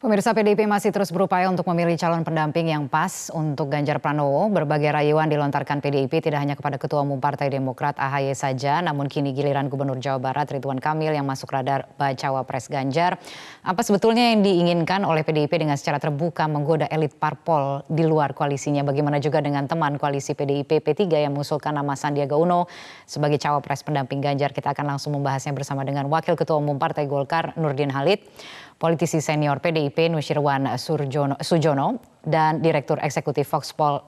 Pemirsa, PDIP masih terus berupaya untuk memilih calon pendamping yang pas untuk Ganjar Pranowo. Berbagai rayuan dilontarkan PDIP tidak hanya kepada Ketua Umum Partai Demokrat AHY saja, namun kini giliran Gubernur Jawa Barat Ridwan Kamil yang masuk radar bacawa pres Ganjar. Apa sebetulnya yang diinginkan oleh PDIP dengan secara terbuka menggoda elit parpol di luar koalisinya? Bagaimana juga dengan teman koalisi PDIP P3 yang mengusulkan nama Sandiaga Uno sebagai cawapres pendamping Ganjar? Kita akan langsung membahasnya bersama dengan Wakil Ketua Umum Partai Golkar Nurdin Halid, politisi senior PDIP Nusyirwan Sujono, dan Direktur Eksekutif Foxpol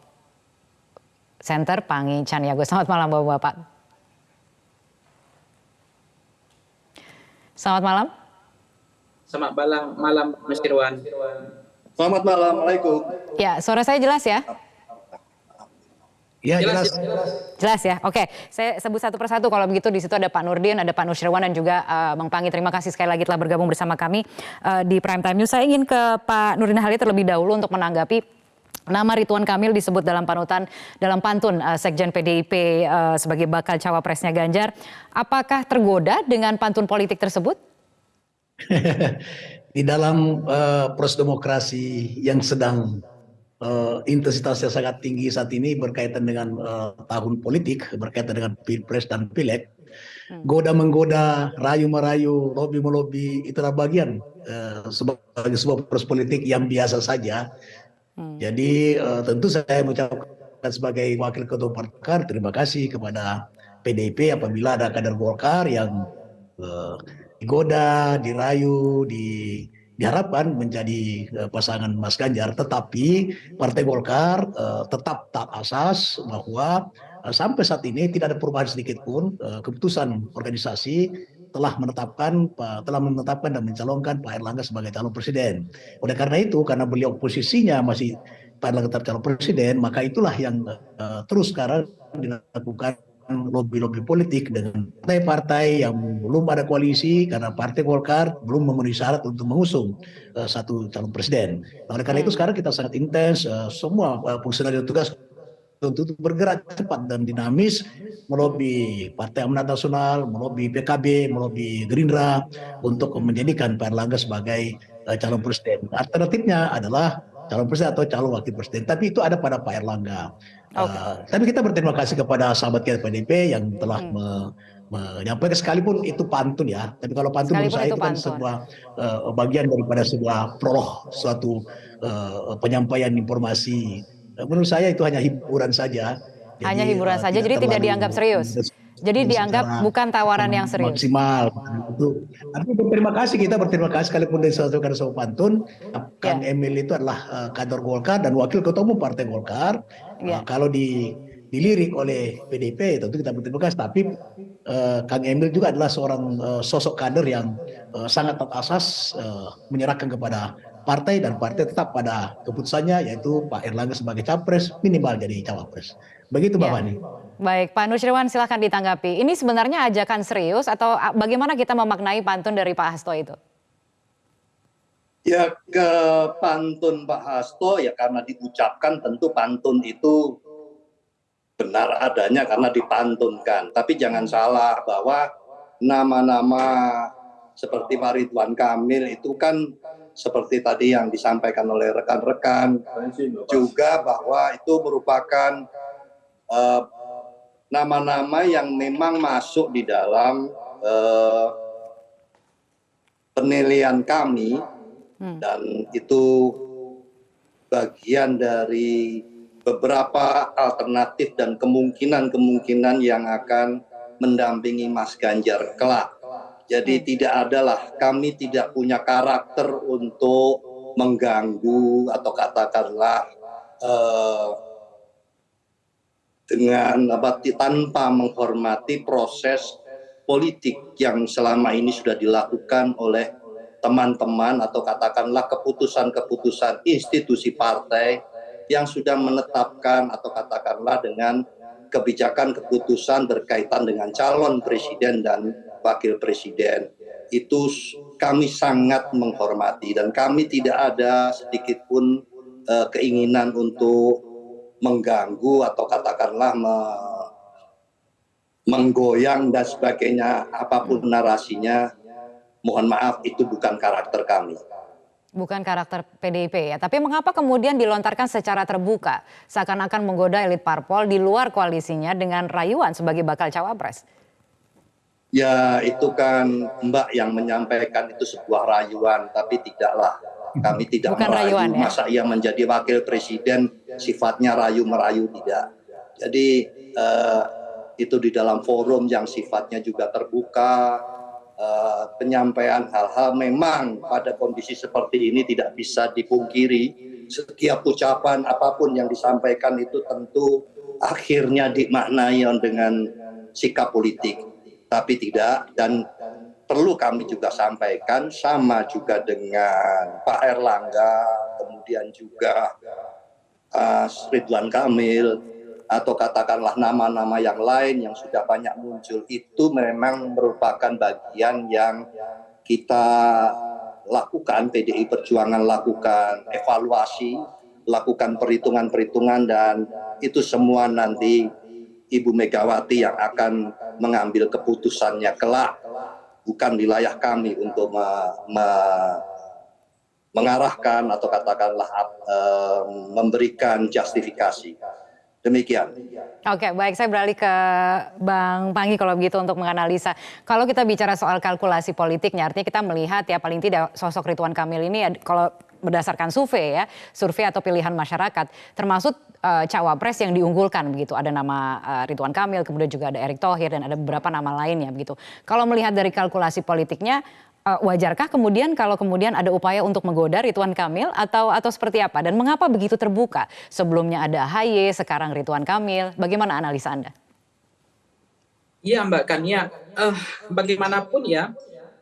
Center Pangi Caniago. Selamat malam Bapak-Bapak. Selamat malam. Selamat malam Nusyirwan. Selamat malam, Assalamualaikum. Ya, suara saya jelas ya? Ya, jelas. Jelas ya. Oke, saya sebut satu persatu. Kalau begitu di situ ada Pak Nurdin, ada Pak Nusyirwan, dan juga Bang Pangi. Terima kasih sekali lagi telah bergabung bersama kami di Prime Time News. Saya ingin ke Pak Nurdin Halid terlebih dahulu untuk menanggapi nama Ridwan Kamil disebut dalam pantun Sekjen PDIP sebagai bakal cawapresnya Ganjar. Apakah tergoda dengan pantun politik tersebut? Di dalam proses demokrasi yang sedang intensitasnya sangat tinggi saat ini berkaitan dengan tahun politik, berkaitan dengan pilpres dan pileg, goda-menggoda, rayu-merayu, lobby-melobi, itulah bagian sebagai sebuah proses politik yang biasa saja. Jadi tentu saya mengucapkan sebagai Wakil Ketua Golkar terima kasih kepada PDIP apabila ada kader Golkar yang digoda, dirayu, diharapkan menjadi pasangan Mas Ganjar. Tetapi Partai Golkar tetap taat asas bahwa sampai saat ini tidak ada perubahan sedikit pun. Keputusan organisasi telah menetapkan dan mencalonkan Pak Erlangga sebagai calon presiden. Oleh karena itu, karena beliau posisinya masih Pak Erlangga tetap calon presiden, maka itulah yang terus sekarang dilakukan lobby-lobby politik dengan partai-partai yang belum ada koalisi karena Partai Golkar belum memenuhi syarat untuk mengusung satu calon presiden. Oleh karena itu sekarang kita sangat intens, semua fungsional tugas untuk bergerak cepat dan dinamis melobi Partai Amanat Nasional, melobi PKB, melobi Gerindra untuk menjadikan Pak Erlangga sebagai calon presiden. Alternatifnya adalah calon presiden atau calon wakil presiden. Tapi itu ada pada Pak Erlangga. Tapi kita berterima kasih kepada sahabat kita PDIP yang telah menyampaikan sekalipun itu pantun ya. Tapi kalau pantun menurut saya itu kan sebuah bagian daripada sebuah prolog, suatu penyampaian informasi. Menurut saya itu hanya hiburan saja. Hanya hiburan saja, jadi tidak dianggap serius. Jadi dianggap bukan tawaran yang serius. Maksimal. Tapi kita berterima kasih sekalipun disampaikan sebuah pantun. Kang Emil itu adalah kader Golkar dan wakil ketua umum Partai Golkar. Kalau dilirik oleh PDIP tentu kita berterima kasih. Tapi Kang Emil juga adalah seorang sosok kader yang sangat taat asas, menyerahkan kepada partai dan partai tetap pada keputusannya yaitu Pak Erlangga sebagai capres minimal jadi cawapres. Begitu Mbak Fani. Baik, Pak Nusyirwan silakan ditanggapi. Ini sebenarnya ajakan serius atau bagaimana kita memaknai pantun dari Pak Hasto itu? Ya ke pantun Pak Hasto ya karena diucapkan tentu pantun itu benar adanya karena dipantunkan. Tapi jangan salah bahwa nama-nama seperti Pak Ridwan Kamil itu kan seperti tadi yang disampaikan oleh rekan-rekan juga bahwa itu merupakan nama-nama yang memang masuk di dalam penilaian kami dan itu bagian dari beberapa alternatif dan kemungkinan-kemungkinan yang akan mendampingi Mas Ganjar kelak. Jadi tidak adalah kami tidak punya karakter untuk mengganggu atau katakanlah dengan tanpa menghormati proses politik yang selama ini sudah dilakukan oleh teman-teman atau katakanlah keputusan-keputusan institusi partai yang sudah menetapkan atau katakanlah dengan kebijakan keputusan berkaitan dengan calon presiden dan wakil presiden. Itu kami sangat menghormati dan kami tidak ada sedikit pun keinginan untuk mengganggu atau katakanlah menggoyang dan sebagainya, apapun narasinya, mohon maaf itu bukan karakter kami. Bukan karakter PDIP ya, tapi mengapa kemudian dilontarkan secara terbuka, seakan-akan menggoda elit parpol di luar koalisinya dengan rayuan sebagai bakal cawapres? Ya itu kan Mbak yang menyampaikan itu sebuah rayuan, tapi tidaklah. Kami tidak Bukan merayu, rayuan ya? masa ia menjadi wakil presiden sifatnya rayu-merayu, tidak. Jadi itu di dalam forum yang sifatnya juga terbuka, penyampaian hal-hal memang pada kondisi seperti ini tidak bisa dipungkiri. Setiap ucapan apapun yang disampaikan itu tentu akhirnya dimaknai dengan sikap politik. Tapi tidak, dan perlu kami juga sampaikan sama juga dengan Pak Erlangga, kemudian juga Ridwan Kamil, atau katakanlah nama-nama yang lain yang sudah banyak muncul, itu memang merupakan bagian yang kita lakukan, PDI Perjuangan lakukan evaluasi, lakukan perhitungan-perhitungan, dan itu semua nanti Ibu Megawati yang akan mengambil keputusannya kelak. Bukan wilayah kami untuk mengarahkan atau katakanlah memberikan justifikasi. Demikian. Oke, baik, saya beralih ke Bang Panggi kalau begitu untuk menganalisa. Kalau kita bicara soal kalkulasi politiknya, artinya kita melihat ya paling tidak sosok Ridwan Kamil ini kalau berdasarkan survei ya, survei atau pilihan masyarakat, termasuk cawapres yang diunggulkan begitu. Ada nama Ridwan Kamil, kemudian juga ada Erick Thohir dan ada beberapa nama lainnya begitu. Kalau melihat dari kalkulasi politiknya, wajarkah kemudian kalau kemudian ada upaya untuk menggoda Ridwan Kamil atau seperti apa? Dan mengapa begitu terbuka? Sebelumnya ada AHY, sekarang Ridwan Kamil. Bagaimana analisa Anda? Iya Mbak Kania, bagaimanapun ya,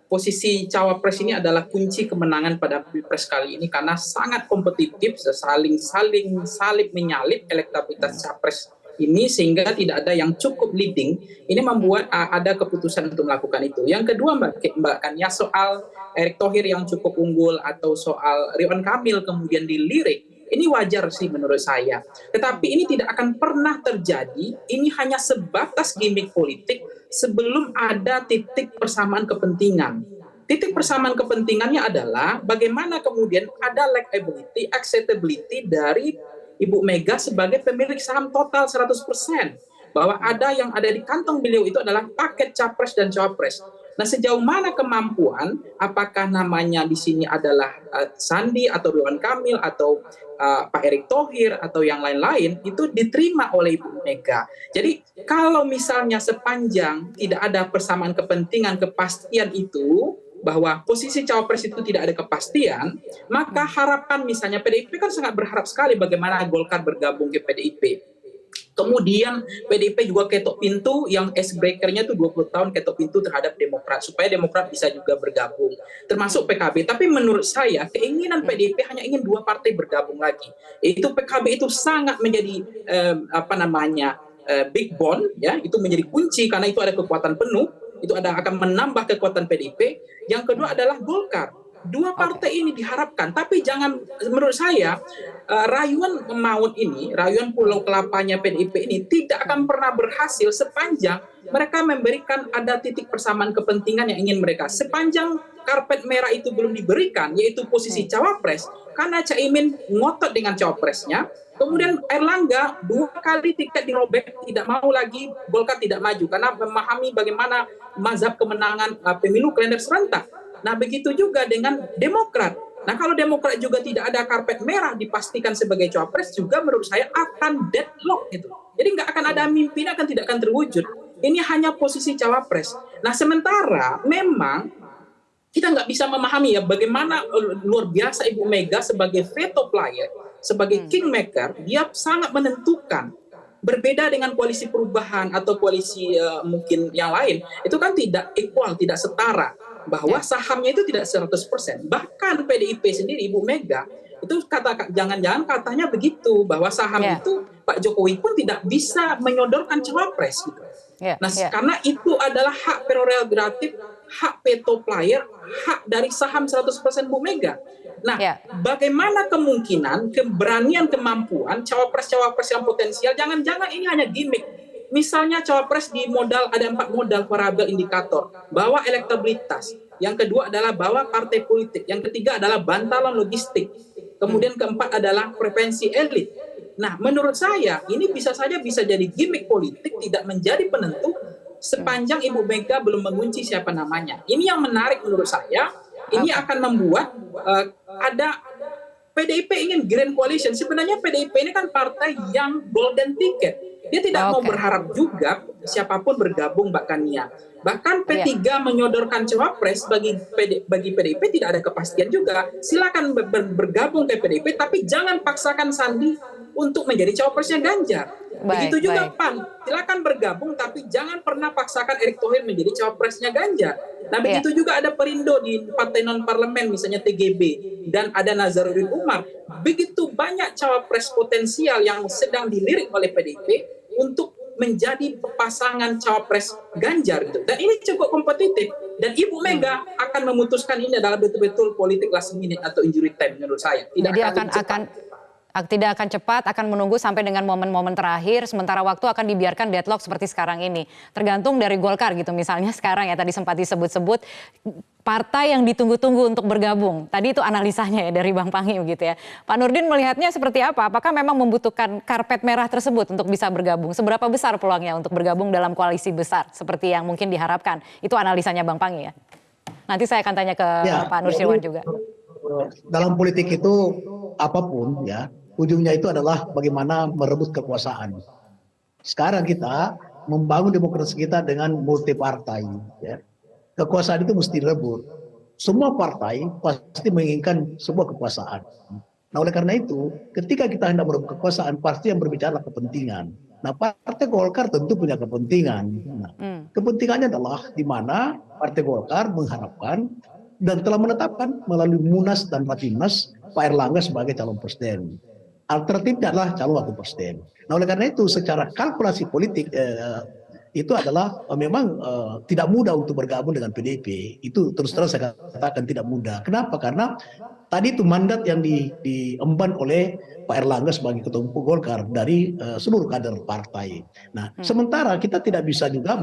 posisi cawapres ini adalah kunci kemenangan pada Pilpres kali ini karena sangat kompetitif, salib menyalip elektabilitas capres ini sehingga tidak ada yang cukup leading. Ini membuat ada keputusan untuk melakukan itu. Yang kedua Mbak Kania, soal Erick Thohir yang cukup unggul atau soal Ridwan Kamil kemudian dilirik, ini wajar sih menurut saya. Tetapi ini tidak akan pernah terjadi, ini hanya sebatas gimmick politik sebelum ada titik persamaan kepentingan. Titik persamaan kepentingannya adalah bagaimana kemudian ada likability, acceptability dari Ibu Mega sebagai pemilik saham total 100%. Bahwa ada yang ada di kantong beliau itu adalah paket capres dan cawapres. Nah, sejauh mana kemampuan, apakah namanya di sini adalah Sandi atau Ridwan Kamil atau Pak Erick Thohir atau yang lain-lain, itu diterima oleh Ibu Mega. Jadi kalau misalnya sepanjang tidak ada persamaan kepentingan, kepastian itu, bahwa posisi cawapres itu tidak ada kepastian, maka harapan misalnya PDIP kan sangat berharap sekali bagaimana Golkar bergabung ke PDIP. Kemudian PDIP juga ketok pintu yang icebreaker-nya itu 20 tahun ketok pintu terhadap Demokrat supaya Demokrat bisa juga bergabung, termasuk PKB. Tapi menurut saya keinginan PDIP hanya ingin dua partai bergabung lagi. Itu PKB itu sangat menjadi big bond ya, itu menjadi kunci karena itu ada kekuatan penuh, itu akan menambah kekuatan PDIP. Yang kedua adalah Golkar. Dua partai ini diharapkan, tapi jangan, menurut saya rayuan maut ini, rayuan Pulau Kelapanya PDIP ini tidak akan pernah berhasil sepanjang mereka memberikan ada titik persamaan kepentingan yang ingin mereka. Sepanjang karpet merah itu belum diberikan, yaitu posisi cawapres, karena Caimin ngotot dengan cawapresnya, kemudian Erlangga 2 kali tiket dirobek, tidak mau lagi, Golkar tidak maju, karena memahami bagaimana mazhab kemenangan pemilu kalender serentak. Nah, begitu juga dengan Demokrat. Nah, kalau Demokrat juga tidak ada karpet merah dipastikan sebagai cawapres, juga menurut saya akan deadlock gitu. Jadi nggak akan ada mimpi, tidak akan terwujud. Ini hanya posisi cawapres. Nah, sementara memang kita nggak bisa memahami ya bagaimana luar biasa Ibu Mega sebagai veto player, sebagai kingmaker, dia sangat menentukan. Berbeda dengan koalisi perubahan atau koalisi mungkin yang lain, itu kan tidak equal, tidak setara. Bahwa sahamnya itu tidak 100%. Bahkan PDIP sendiri, Ibu Mega, itu jangan-jangan katanya begitu, bahwa saham itu Pak Jokowi pun tidak bisa menyodorkan cawapres. Gitu. Nah, karena itu adalah hak prerogatif, hak veto player, hak dari saham 100% Bu Mega. Nah, bagaimana kemungkinan, keberanian, kemampuan cawapres-cawapres yang potensial, jangan-jangan ini hanya gimmick. Misalnya cawapres di modal, ada 4 modal variabel indikator, bahwa elektabilitas, Yang kedua adalah bawa partai politik. Yang ketiga adalah bantalan logistik. Kemudian keempat adalah preferensi elit. Nah, menurut saya ini bisa saja bisa jadi gimmick politik, tidak menjadi penentu sepanjang Ibu Mega belum mengunci siapa namanya. Ini yang menarik menurut saya. Ini akan membuat ada PDIP ingin grand coalition. Sebenarnya PDIP ini kan partai yang golden ticket. Dia tidak mau berharap juga siapapun bergabung, Mbak Kania. Bahkan P3 menyodorkan cawapres bagi PDIP tidak ada kepastian juga. Silakan bergabung ke PDIP, tapi jangan paksakan Sandi untuk menjadi cawapresnya Ganjar. Begitu juga PAN, silakan bergabung, tapi jangan pernah paksakan Erick Thohir menjadi cawapresnya Ganjar. Nah, begitu juga ada Perindo di partai non-parlemen, misalnya TGB, dan ada Nazarudin Umar. Begitu banyak cawapres potensial yang sedang dilirik oleh PDIP untuk menjadi pasangan cawapres Ganjar gitu. Dan ini cukup kompetitif. Dan Ibu Mega akan memutuskan ini adalah betul-betul politik last minute atau injury time menurut saya. Jadi tidak akan cepat, akan menunggu sampai dengan momen-momen terakhir, sementara waktu akan dibiarkan deadlock seperti sekarang ini. Tergantung dari Golkar gitu misalnya sekarang ya, tadi sempat disebut-sebut partai yang ditunggu-tunggu untuk bergabung. Tadi itu analisanya ya dari Bang Pangi gitu ya. Pak Nurdin melihatnya seperti apa? Apakah memang membutuhkan karpet merah tersebut untuk bisa bergabung? Seberapa besar peluangnya untuk bergabung dalam koalisi besar seperti yang mungkin diharapkan? Itu analisanya Bang Pangi ya. Nanti saya akan tanya ke Pak Nursiwan juga. Dalam politik itu apapun ya, ujungnya itu adalah bagaimana merebut kekuasaan. Sekarang kita membangun demokrasi kita dengan multi partai. Ya. Kekuasaan itu mesti direbut. Semua partai pasti menginginkan sebuah kekuasaan. Nah, oleh karena itu, ketika kita hendak merebut kekuasaan, pasti yang berbicara kepentingan. Nah, Partai Golkar tentu punya kepentingan. Nah, kepentingannya adalah di mana Partai Golkar mengharapkan dan telah menetapkan melalui Munas dan Rapimnas Pak Erlangga sebagai calon presiden. Alternatifnya adalah calon wakil presiden. Nah, oleh karena itu secara kalkulasi politik itu adalah memang tidak mudah untuk bergabung dengan PDIP. Itu terus terang saya katakan tidak mudah. Kenapa? Karena tadi itu mandat yang diemban oleh Pak Erlangga sebagai ketua umum Golkar dari seluruh kader partai. Nah, sementara kita tidak bisa juga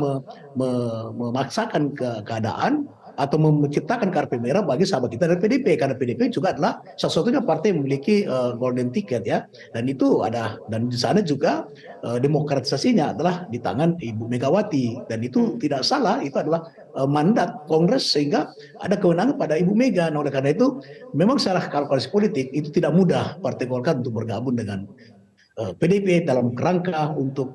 memaksakan keadaan atau menciptakan karpet merah bagi sahabat kita dari PDIP, karena PDIP juga adalah satu-satunya partai yang memiliki golden ticket ya, dan itu ada, dan di sana juga demokratisasinya adalah di tangan Ibu Megawati, dan itu tidak salah, itu adalah mandat Kongres sehingga ada kewenangan pada Ibu Mega. Nah, oleh karena itu memang secara kalkulasi politik itu tidak mudah Partai Golkar untuk bergabung dengan PDIP dalam kerangka untuk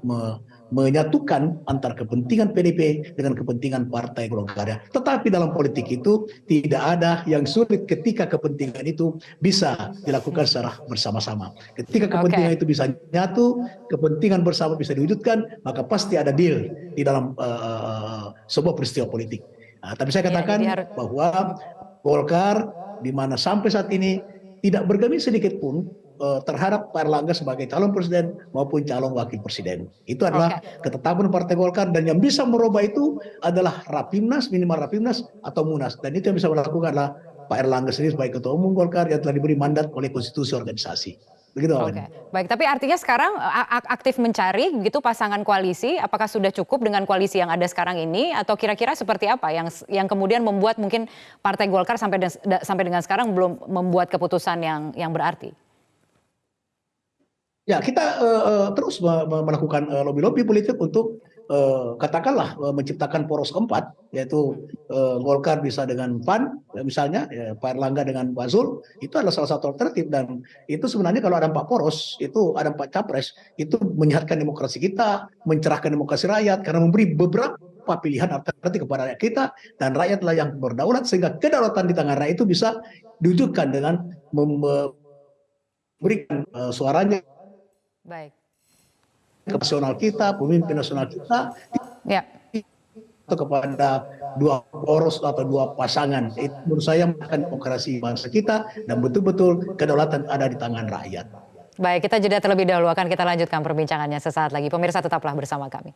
menyatukan antara kepentingan PDIP dengan kepentingan Partai Golkar. Tetapi dalam politik itu tidak ada yang sulit ketika kepentingan itu bisa dilakukan secara bersama-sama. Ketika kepentingan itu bisa nyatu, kepentingan bersama bisa diwujudkan, maka pasti ada deal di dalam sebuah peristiwa politik. Nah, tapi saya katakan bahwa Golkar di mana sampai saat ini tidak bergeming sedikit pun terhadap Pak Erlangga sebagai calon presiden maupun calon wakil presiden. Itu adalah ketetapan Partai Golkar, dan yang bisa merubah itu adalah Rapimnas, minimal Rapimnas atau Munas. Dan itu yang bisa melakukan adalah Pak Erlangga sendiri sebagai ketua umum Golkar yang telah diberi mandat oleh konstitusi organisasi. Begitu. Baik, tapi artinya sekarang aktif mencari begitu pasangan koalisi, apakah sudah cukup dengan koalisi yang ada sekarang ini, atau kira-kira seperti apa yang kemudian membuat mungkin Partai Golkar sampai dengan sekarang belum membuat keputusan yang berarti? Ya, kita terus melakukan lobby-lobby politik untuk katakanlah menciptakan poros keempat, yaitu Golkar bisa dengan PAN, misalnya Pak Erlangga dengan Pak Zul, itu adalah salah satu alternatif. Dan itu sebenarnya kalau ada 4 poros, itu ada 4 capres, itu menyehatkan demokrasi kita, mencerahkan demokrasi rakyat, karena memberi beberapa pilihan alternatif kepada rakyat kita, dan rakyatlah yang berdaulat, sehingga kedaulatan di tangan rakyat itu bisa diwujudkan dengan memberikan suaranya ke nasional kita, pemimpin nasional kita, itu kepada 2 poros atau 2 pasangan. Itu menurut saya akan demokrasi bangsa kita, dan betul-betul kedaulatan ada di tangan rakyat. Baik, kita jeda terlebih dahulu, akan kita lanjutkan perbincangannya sesaat lagi. Pemirsa tetaplah bersama kami.